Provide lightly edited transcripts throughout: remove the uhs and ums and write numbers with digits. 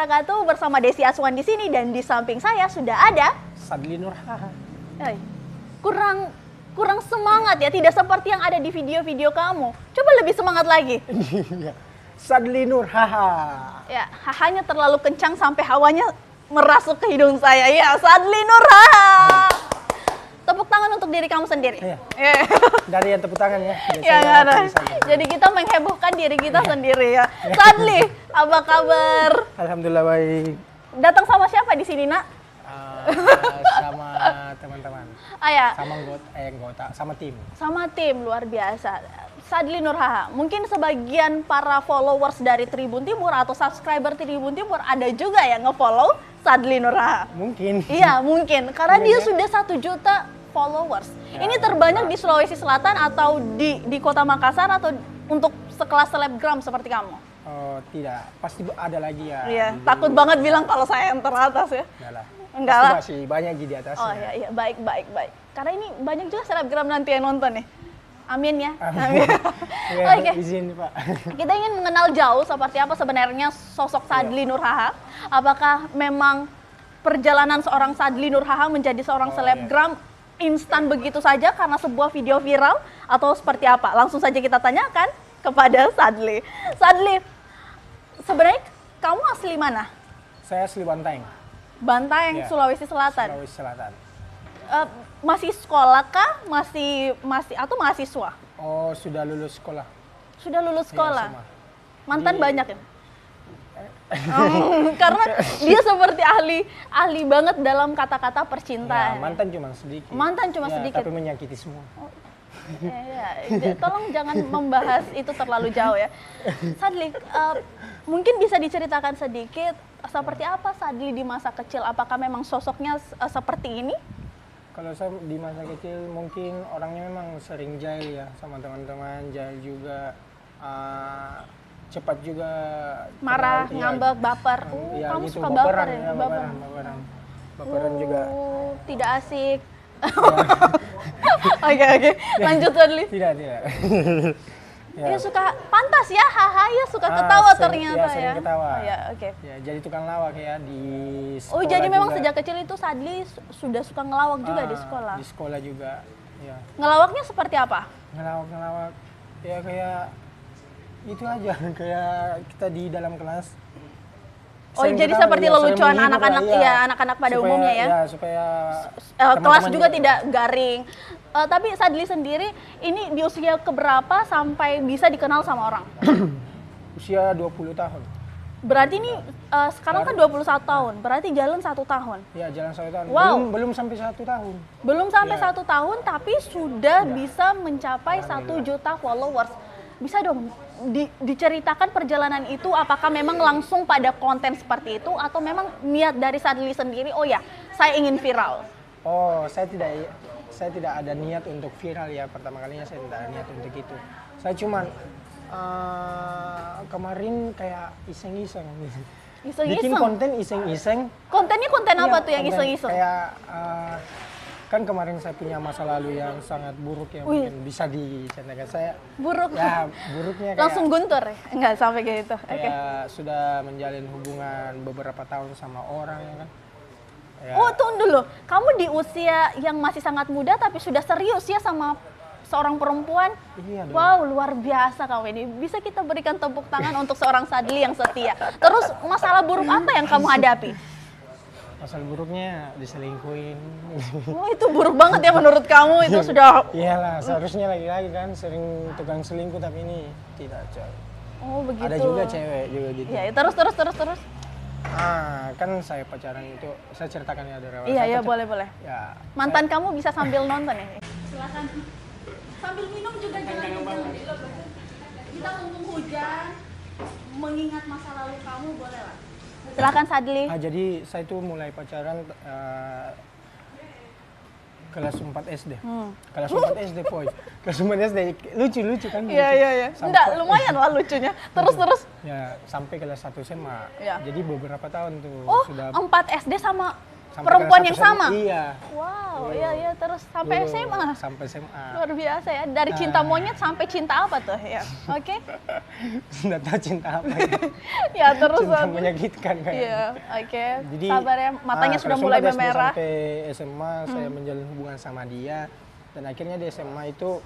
wabarakatuh. Bersama Desi Aswan di sini dan di samping saya sudah ada Sadli Nurhaha. Kurang semangat ya, tidak seperti yang ada di video-video kamu. Coba lebih semangat lagi. Sadli Nurhaha. Ya, hahanya terlalu kencang sampai hawanya merasuk ke hidung saya. Ya, Sadli Nurhaha. Tepuk tangan untuk diri kamu sendiri. Iya. Yeah. Dari yang tepuk tangan ya. Ya, ada. Jadi kita menghebohkan diri kita sendiri ya. Sadli, apa kabar? Alhamdulillah baik. Datang sama siapa di sini, Nak? Sama teman-teman. Ya. Sama tim. Sama tim, luar biasa. Sadli Nurhaha, mungkin sebagian para followers dari Tribun Timur atau subscriber Tribun Timur ada juga yang nge-follow Sadli Nurhaha. Mungkin. Iya, mungkin. Karena Mungkin dia ya. sudah 1 juta followers. Ya, Ini terbanyak di Sulawesi Selatan atau di kota Makassar atau untuk sekelas selebgram seperti kamu? Oh, tidak. Pasti ada lagi ya. Iya, takut banget bilang kalau saya yang teratas ya. Enggak lah. Enggak Pasti lah. masih banyak di atasnya. Oh iya, baik. Karena ini banyak juga selebgram nanti yang nonton nih. Amin ya. Amin. Ya, Oke. izin Pak. Kita ingin mengenal jauh seperti apa sebenarnya sosok Sadli Nurhaha. Apakah memang perjalanan seorang Sadli Nurhaha menjadi seorang selebgram instan begitu saja karena sebuah video viral atau seperti apa? Langsung saja kita tanyakan kepada Sadli. Sadli, sebenarnya kamu asli mana? Saya asli Bantaeng, Bantaeng, Ya. Sulawesi Selatan. Sulawesi Selatan. Masih sekolah kah? Masih atau mahasiswa? Oh, sudah lulus sekolah. Sudah lulus Iya, sekolah. semua. Mantan banyak ya? Karena dia seperti ahli banget dalam kata-kata Ya, percintaan. mantan cuma sedikit. Mantan cuma Ya, sedikit. Tapi menyakiti semua. Tolong jangan membahas itu terlalu jauh ya. Sadli, mungkin bisa diceritakan sedikit seperti apa Sadli di masa kecil? Apakah memang sosoknya seperti ini? Kalau saya di masa kecil mungkin orangnya memang sering jahil ya sama teman-teman, jahil juga, cepat juga Marah, kenal, ngambek, baper. ya, Kamu gitu, suka baper baperan, ya? baperan juga. Tidak asik. Oke. Lanjut Sadli. Tidak. Ya suka pantas ya, haha ya suka ketawa ternyata ya. Sering ketawa. Oh, ya, oke. Ya, jadi tukang lawak ya di sekolah. Oh, jadi memang juga. sejak kecil itu Sadli sudah suka ngelawak juga di sekolah. Di sekolah juga, ya. Ngelawaknya seperti apa? Ngelawak, ya kayak itu aja, kayak kita di dalam kelas. Oh, Sering jadi ketawa, seperti ya, sering lelucon menghibur anak-anak lah, ya, anak-anak pada umumnya ya. Ya, supaya Kelas teman-teman juga tidak garing. Tapi Sadli sendiri ini di usia keberapa sampai bisa dikenal sama orang? usia 20 tahun. Berarti ini sekarang kan 21 tahun, berarti jalan 1 tahun. Ya, jalan 1 tahun. Wow. Belum sampai 1 tahun. Belum sampai Ya. 1 tahun tapi sudah bisa mencapai 1 juta followers. Bisa dong diceritakan perjalanan itu, apakah memang langsung pada konten seperti itu atau memang niat dari Sadli sendiri, oh ya saya ingin viral? Oh, saya tidak ada niat untuk viral ya, pertama kalinya saya tidak ada niat untuk itu. Saya cuman kemarin kayak iseng-iseng. Bikin konten iseng-iseng. Kontennya konten apa Iya, tuh yang konten iseng-iseng? Kayak kan kemarin saya punya masa lalu yang sangat buruk ya, mungkin bisa diceritakan saya. Buruk. Ya, buruknya kayak Langsung guntur ya? Enggak sampai kayak gitu. Oke. kayak sudah menjalin hubungan beberapa tahun sama orang ya kan. Ya, Oh, tunggu dulu. Kamu di usia yang masih sangat muda tapi sudah serius ya sama seorang perempuan? iya dong. Wow, luar biasa kamu ini. Bisa kita berikan tepuk tangan untuk seorang Sadli yang setia. Terus masalah buruk apa yang kamu hadapi? Masalah buruknya diselingkuhin. Oh, itu buruk banget ya menurut kamu, itu sudah... Iyalah, seharusnya laki-laki kan sering tukang selingkuh tapi ini tidak cewek. Oh, begitu. Ada juga cewek juga gitu. Iya, terus. Kan saya pacaran itu, saya ceritakan ya dari awal. Iya, boleh. Ya, Mantan kamu bisa sambil nonton ya? Silakan. Sambil minum juga jangan. Kita mumpung hujan, mengingat masa lalu kamu, boleh lah. Silakan Sadli. jadi saya tuh mulai pacaran kelas 4 SD. Kelas 4 SD, Poy. Kelas 4 SD, lucu kan? Iya. Enggak, lumayan lah lucunya. Terus. Ya, sampai kelas 1 SMA. Iya. Jadi beberapa tahun tuh Oh, sudah 4 SD sama Sampai Perempuan kelas yang satu sama? Iya. Wow, iya terus sampai Dulu, SMA. Sampai SMA. Luar biasa ya. Dari cinta monyet sampai cinta apa tuh ya? Oke. Nggak tahu cinta apa ya. Ya terus Cinta Sadli. menyakitkan kayak. Iya, oke. Jadi Sabar ya, matanya sudah terus mulai sempat SD memerah. Sampai SMA saya menjalin hubungan sama dia dan akhirnya di SMA itu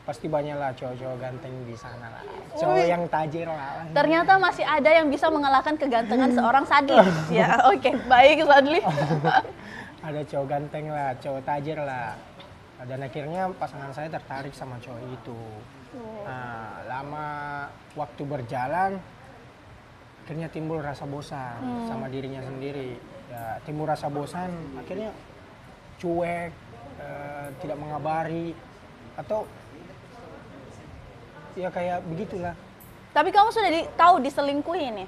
pasti banyak lah cowok-cowok ganteng di sana lah. Cowok Wih. yang tajir lah. Ternyata masih ada yang bisa mengalahkan kegantengan seorang Sadli. Ya, oke. Baik Sadli. Ada cowok ganteng lah, cowok tajir lah. Dan akhirnya pasangan saya tertarik sama cowok itu. Nah, lama waktu berjalan, akhirnya timbul rasa bosan sama dirinya sendiri. Ya, timbul rasa bosan, akhirnya cuek, tidak mengabari, atau ya kayak begitulah. Tapi kamu sudah tahu diselingkuhi nih?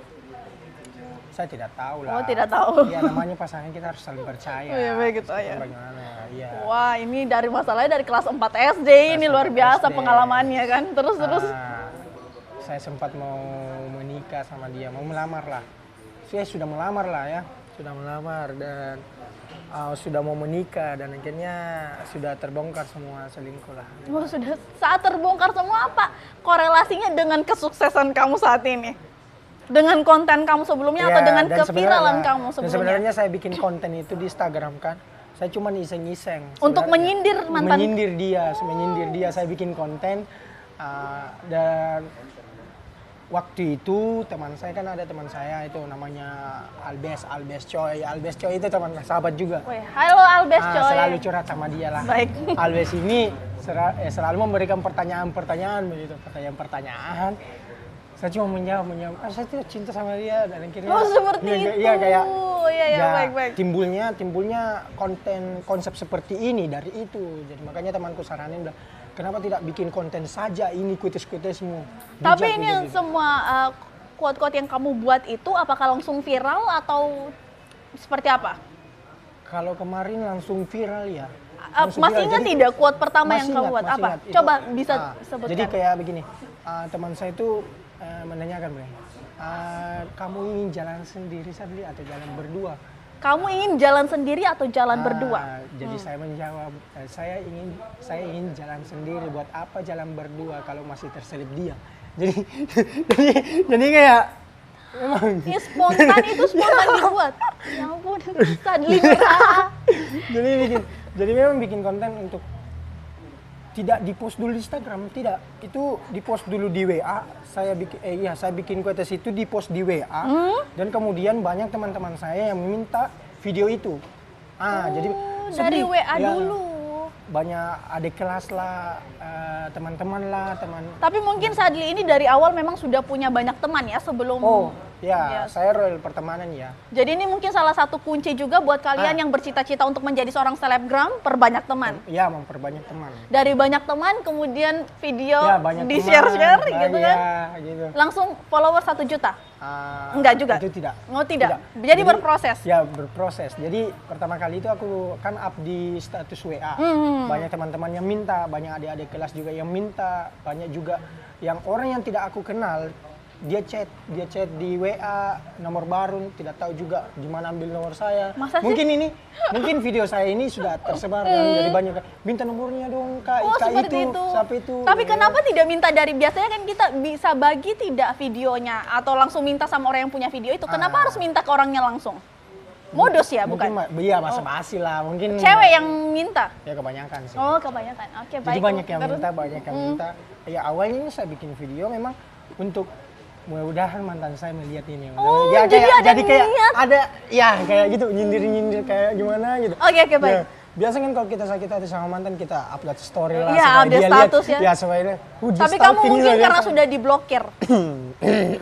Saya tidak tahu lah. Oh, tidak tahu. Ya namanya pasangan kita harus saling percaya. Oh, iya, begitu, ya. Bagaimana? Iya. Wah, ini dari masalahnya dari kelas 4 SD, ini luar 4 biasa SD. pengalamannya kan. Terus. Saya sempat mau menikah sama dia, mau melamar lah. Saya sudah melamar lah ya, sudah melamar dan sudah mau menikah dan akhirnya sudah terbongkar semua selingkuh lah. Oh, sudah saat terbongkar semua apa korelasinya dengan kesuksesan kamu saat ini? Dengan konten kamu sebelumnya atau Ya, dengan dan keviralan sebenarnya- kamu Dan sebelumnya? sebenarnya saya bikin konten itu di Instagram kan. Saya cuma iseng-iseng. Untuk sebenarnya. menyindir mantan. Menyindir dia. Saya bikin konten dan waktu itu teman saya kan ada teman saya itu namanya Albes Coy itu teman sahabat juga. Wih, halo Albes Coy. Selalu curhat sama dia lah. Baik. Albes ini selalu memberikan pertanyaan-pertanyaan begitu, pertanyaan-pertanyaan. Saya cuma menjawab. Saya tidak cinta sama dia dan akhirnya. Oh, seperti itu. Iya kayak. Iya, baik. Timbulnya konsep seperti ini dari itu. Jadi makanya temanku saranin udah kenapa tidak bikin konten saja ini kuites-kuitesmu. Tapi ini yang semua quote-quote yang kamu buat itu apakah langsung viral atau seperti apa? Kalau kemarin langsung viral ya. Masih ingat tidak quote pertama yang kamu buat? masih Apa? ingat. Coba bisa sebutkan. Jadi kayak begini, teman saya itu menanyakan, kamu ingin jalan sendiri Sadli atau jalan berdua? Kamu ingin jalan sendiri atau jalan berdua? Jadi saya menjawab, saya ingin jalan sendiri. Buat apa jalan berdua kalau masih terselip dia? Jadi kayak memang. Ini spontan itu spontan dibuat. Ya ampun, Sadli Nurhaha. jadi memang bikin konten untuk tidak dipost dulu di Instagram, tidak. Itu dipost dulu di WA. Saya bikin kuites itu dipost di WA. Dan kemudian banyak teman-teman saya yang meminta video itu. Jadi Dari sedih. WA Ya, dulu. Banyak adik kelas lah, teman-teman lah, Tapi mungkin Sadli ini dari awal memang sudah punya banyak teman ya sebelum. Ya, saya royal pertemanan ya. Jadi ini mungkin salah satu kunci juga buat kalian yang bercita-cita untuk menjadi seorang selebgram, perbanyak teman. Ya, memperbanyak teman. Dari banyak teman kemudian video Ya, banyak di teman, share-share gitu kan. Gitu. Langsung follower 1 juta. Enggak juga? Itu tidak. Oh tidak. Jadi berproses. Ya, berproses. Jadi pertama kali itu aku kan up di status WA. Banyak teman-teman yang minta, banyak adik-adik kelas juga yang minta, banyak juga yang orang yang tidak aku kenal dia chat di WA nomor baru, tidak tahu juga di mana ambil nomor saya. Masa sih? Mungkin video saya ini sudah tersebar dan jadi banyak minta nomornya dong Kak, Oh, Ika seperti itu, itu. siapa itu. Tapi Ya. kenapa tidak minta dari, biasanya kan kita bisa bagi tidak videonya atau langsung minta sama orang yang punya video itu. Kenapa harus minta ke orangnya langsung? Modus ya, bukan? Iya, basa-basi lah. Mungkin Cewek yang minta? ya kebanyakan sih. Oh, kebanyakan. Oke, baik. Jadi banyak yang Terus? minta, Ya awalnya saya bikin video memang untuk mudah-mudahan mantan saya melihat ini. Oh, Ya, jadi ada kayak niat. ada ya kayak gitu nyindir-nyindir kayak gimana gitu. Oke, baik. Ya, biasa kan kalau kita sakit hati sama mantan kita upload story lah. Iya, supaya update dia lihat. status ya. Ya supaya dia, Tapi kamu mungkin karena sudah diblokir.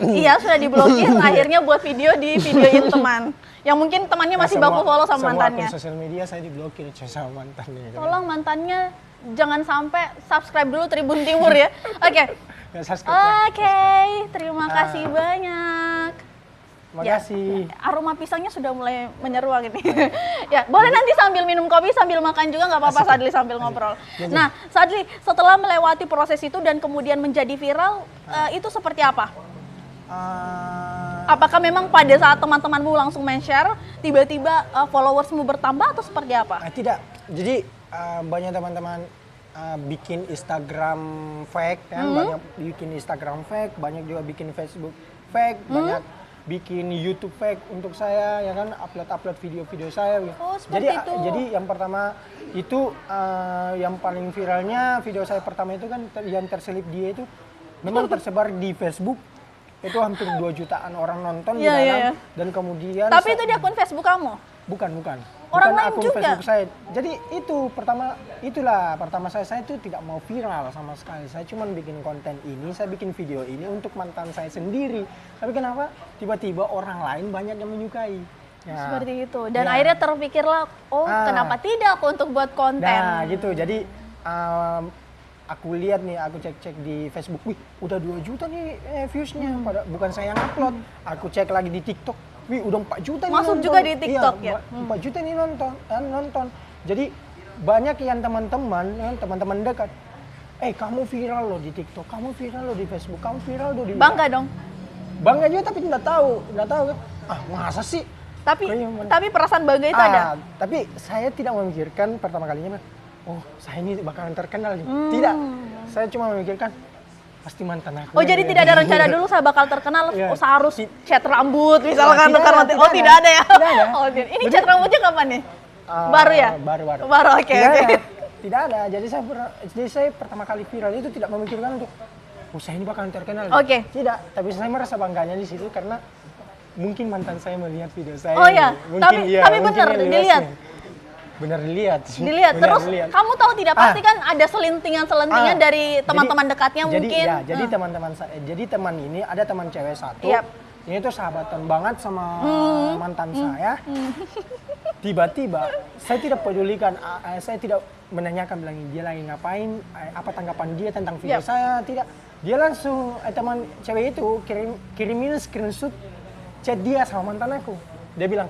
Iya, sudah diblokir, akhirnya buat video di videoin teman. Yang mungkin temannya masih baku follow sama mantannya. Semua akun sosial media saya diblokir sama mantannya. Tolong mantannya jangan sampai subscribe dulu Tribun Timur ya. Oke. Ya, subscribe lah. Oke, terima kasih banyak. Makasih. Ya, aroma pisangnya sudah mulai menyeruak ini. Ya, boleh nanti sambil minum kopi, sambil makan juga nggak apa-apa Sadli sambil ngobrol. Nah, Sadli, setelah melewati proses itu dan kemudian menjadi viral, itu seperti apa? Apakah memang pada saat teman-temanmu langsung men-share, tiba-tiba followersmu bertambah atau seperti apa? Tidak. Jadi banyak teman-teman bikin Instagram fake kan, banyak bikin Instagram fake, banyak juga bikin Facebook fake, banyak bikin YouTube fake untuk saya, ya kan, upload video-video saya. Oh, seperti itu. Jadi yang pertama itu yang paling viralnya video saya pertama itu kan yang terselip dia itu memang tersebar di Facebook. Itu hampir 2 jutaan orang nonton di dalam. Dan kemudian tapi itu di akun Facebook kamu? Bukan. Orang bukan lain akun juga? Facebook saya. Jadi pertama saya itu tidak mau viral sama sekali. Saya cuma bikin konten ini, saya bikin video ini untuk mantan saya sendiri. Tapi kenapa tiba-tiba orang lain banyak yang menyukai? Ya. Seperti itu. Dan Ya. akhirnya terpikirlah, kenapa tidak aku untuk buat konten? Nah, gitu. Jadi aku lihat nih, aku cek di Facebook, wih udah 2 juta nih viewsnya, bukan saya yang upload. Aku cek lagi di TikTok, wih udah 4 juta nih Masuk nonton. juga di TikTok, iya, ya? 4 juta nih nonton. Jadi banyak yang teman-teman dekat, kamu viral loh di TikTok, kamu viral loh di Facebook, kamu viral loh di... Bangga dong? Bangga juga tapi nggak tahu kan, masa sih? Tapi perasaan bangga itu ada? Tapi saya tidak memikirkan pertama kalinya, saya ini bakalan terkenal nih. Tidak, saya cuma memikirkan pasti mantan aku. Oh, jadi tidak ada rencana dulu saya bakal terkenal, Iya. saya harus cat rambut misalkan. Tidak ada. Tidak ada ya? Tidak ada. Oh, ini cat rambutnya kapan nih? Baru ya? Baru, oke. Tidak ada. Jadi saya pertama kali viral itu tidak memikirkan untuk saya ini bakalan terkenal. Oke. Tidak, tapi saya merasa bangganya di situ karena mungkin mantan saya melihat video saya. Oh ya, Mungkin, tapi benar dilihat. Benar dilihat. Dilihat. Terus kamu tahu tidak pasti kan ada selentingan dari teman-teman dekatnya mungkin. Jadi teman-teman saya, jadi teman ini ada teman cewek satu. Yap. Ini tuh sahabatan banget sama mantan saya. Tiba-tiba saya tidak pedulikan, saya tidak menanyakan bilang dia lagi ngapain, apa tanggapan dia tentang video saya, tidak. Dia langsung teman cewek itu kirimin screenshot chat dia sama mantan aku. Dia bilang,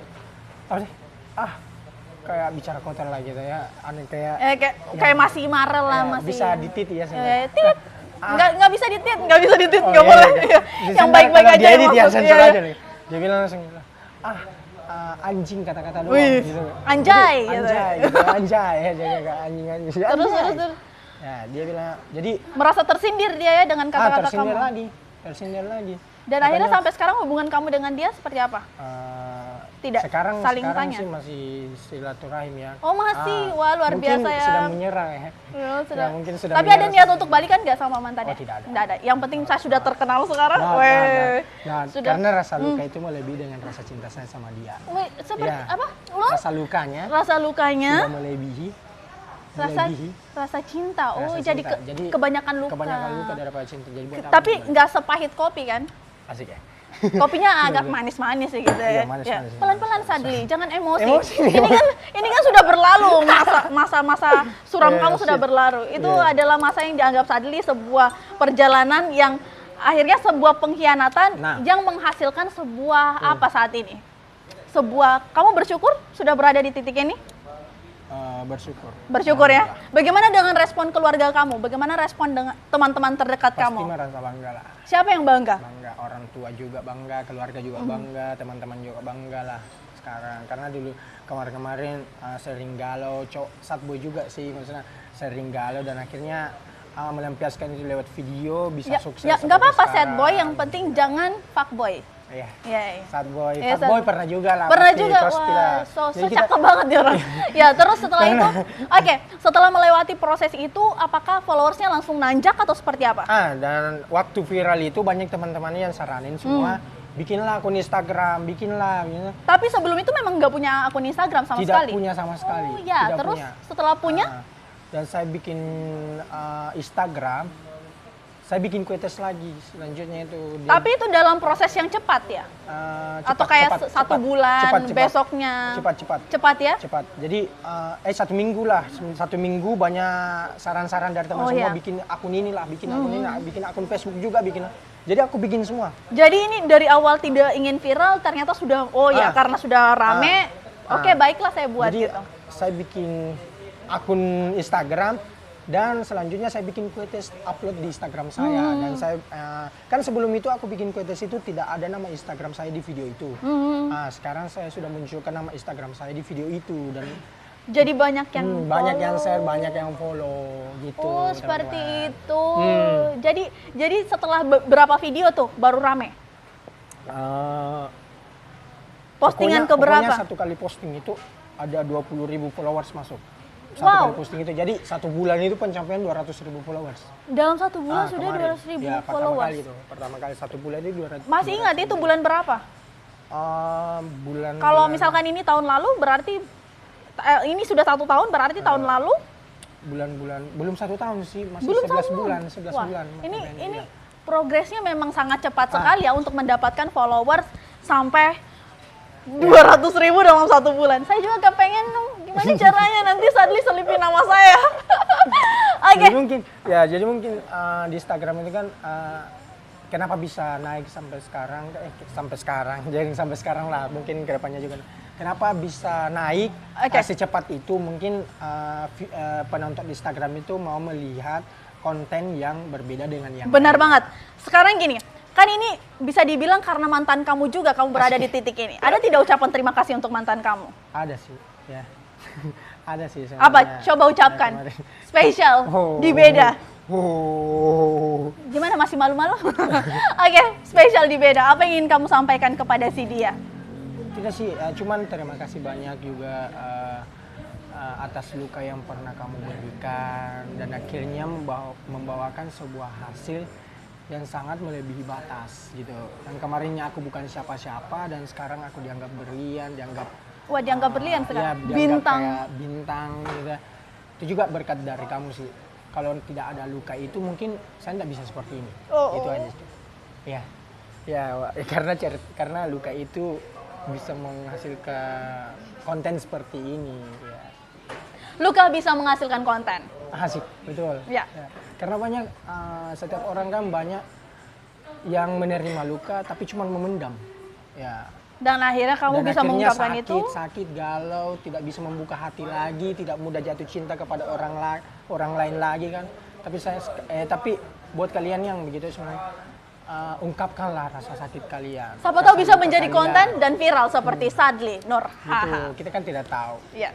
kayak bicara kotor lah gitu ya, aneh kayak masih marah lah, masih. Bisa ditit ya saya. Tit. Nggak bisa ditit, nggak boleh. Yang baik-baik aja dia edit ya, maksudnya. sensor aja nih. Dia bilang langsung, anjing kata-kata doang gitu. Anjay gitu. Anjay ya, jaga anjing. Terus. Ya, dia bilang, jadi Merasa tersindir dia ya dengan kata-kata kamu. tersindir lagi. Dan akhirnya sampai sekarang hubungan kamu dengan dia seperti apa? Tidak Sekarang tanya. sih masih silaturahim ya. Oh masih, wah luar biasa ya. Mungkin sudah menyerah ya. Sudah. Mungkin sudah Tapi ada menyerah niat untuk balikan nggak sama mantannya? Oh, tidak ada. Nggak ada. Yang penting saya sudah terkenal sekarang. Sudah. Karena rasa luka itu melebihi dengan rasa cinta saya sama dia. Seperti Ya. apa? Ulang? Rasa lukanya Rasa lukanya sudah melebihi rasa cinta. Oh, rasa jadi cinta. Jadi kebanyakan luka. Kebanyakan luka daripada cinta. Jadi buat Tapi apa? nggak sepahit kopi kan? Asik ya. Kopinya agak manis-manis sih gitu ya. Iya, manis-manis. Pelan-pelan Sadli, jangan emosi. Ini kan sudah berlalu masa suram kamu sudah berlalu. Itu adalah masa yang dianggap Sadli sebuah perjalanan yang akhirnya sebuah pengkhianatan yang menghasilkan sebuah apa saat ini? Kamu bersyukur sudah berada di titik ini? Bersyukur ya. Bagaimana dengan respon keluarga kamu? Bagaimana respon dengan teman-teman terdekat Pasti kamu? merasa bangga lah. Siapa yang bangga? Bangga, orang tua juga bangga, keluarga juga bangga, teman-teman juga bangga lah sekarang. Karena dulu kemarin sering galau, Sadboy juga sih, maksudnya sering galau dan akhirnya melampiaskan itu lewat video bisa sukses. Ya nggak apa-apa sad boy, yang penting jangan fuckboy. Iya. Sadboy, Iya, fuckboy pernah juga lah. Pernah pasti, juga, pastilah. wah, so cakep banget ya orang. Ya terus setelah itu, setelah melewati proses itu, apakah followersnya langsung nanjak atau seperti apa? Dan waktu viral itu banyak teman-temannya yang saranin semua, bikinlah akun Instagram, bikinlah. Tapi sebelum itu memang nggak punya akun Instagram sama sekali? Tidak punya sama sekali. Oh ya, terus setelah punya? Dan saya bikin Instagram, saya bikin kue tes lagi selanjutnya itu. Tapi itu dalam proses yang cepat ya? Atau kayak satu bulan, besoknya? Cepat. Cepat ya? Cepat. Jadi 1 minggu lah, 1 minggu banyak saran-saran dari teman semua, bikin akun inilah, bikin akun ini, bikin akun Facebook juga, bikin. Jadi aku bikin semua. Jadi ini dari awal tidak ingin viral, ternyata sudah, karena sudah rame, baiklah saya buat jadi, gitu. saya bikin akun Instagram, Dan selanjutnya saya bikin kue tes upload di Instagram saya. Dan saya kan sebelum itu aku bikin kue tes itu tidak ada nama Instagram saya di video itu. Nah, sekarang saya sudah munculkan nama Instagram saya di video itu dan Jadi banyak yang banyak yang follow. share, banyak yang follow gitu. Oh, seperti teman-teman. itu. Jadi setelah berapa video tuh baru rame? Eh, Postingan pokoknya keberapa? satu kali posting itu ada 20.000 followers masuk. Satu Wow. kali posting itu. Jadi satu bulan itu pencapaian 200.000 followers. Dalam satu bulan sudah Kemarin. 200.000 Ya, followers. Pertama kali satu bulan itu 200. Masih ingat itu bulan berapa? Bulan Kalau bulan- misalkan ini tahun lalu berarti ini sudah 1 tahun berarti tahun lalu bulan-bulan belum 1 tahun sih, masih belum 11 tahun. bulan, 11 Wah, bulan. Ini makanya, ini iya. progresnya memang sangat cepat sekali ya untuk mendapatkan followers sampai 200.000 dalam 1 bulan. Saya juga kepengen dong, gimana caranya nanti Sadli selipin nama saya. Oke. Jadi mungkin di Instagram itu kan kenapa bisa naik sampai sekarang? Jadi sampai sekarang lah, mungkin kedepannya juga. Kenapa bisa naik secepat itu? Mungkin penonton di Instagram itu mau melihat konten yang berbeda dengan yang Benar lain. banget. Sekarang gini, kan ini bisa dibilang karena mantan kamu juga kamu berada di titik ini. Ada tidak ucapan terima kasih untuk mantan kamu? Ada sih, ya. Ada sih. Apa? sebenarnya. Coba ucapkan. Kemarin. Spesial, di beda. Oh. Gimana, masih malu-malu? Oke, spesial di beda. Apa yang ingin kamu sampaikan kepada si dia? Tidak sih, cuman terima kasih banyak juga atas luka yang pernah kamu berikan dan akhirnya membawakan sebuah hasil yang sangat melebihi batas gitu. Dan kemarinnya aku bukan siapa-siapa dan sekarang aku dianggap berlian, dianggap Wah, dianggap berlian sekarang. dianggap Bintang. kayak bintang gitu. Itu juga berkat dari kamu sih. Kalau tidak ada luka itu mungkin saya tidak bisa seperti ini. Oh. Itu aja sih. Ya. Ya, karena luka itu bisa menghasilkan konten seperti ini ya. Luka bisa menghasilkan konten. Asik, betul. Ya. Ya. Karena banyak setiap orang kan banyak yang menerima luka tapi cuma memendam. Ya. Dan akhirnya kamu Dan bisa akhirnya mengungkapkan itu. sakit, galau, tidak bisa membuka hati lagi, tidak mudah jatuh cinta kepada orang lain lagi kan. Tapi buat kalian yang begitu sebenarnya ungkapkanlah rasa sakit kalian. Siapa tahu Rasa bisa luka menjadi kalian. konten dan viral seperti Sadli Nur Gitu, Haha. kita kan tidak tahu. Ya.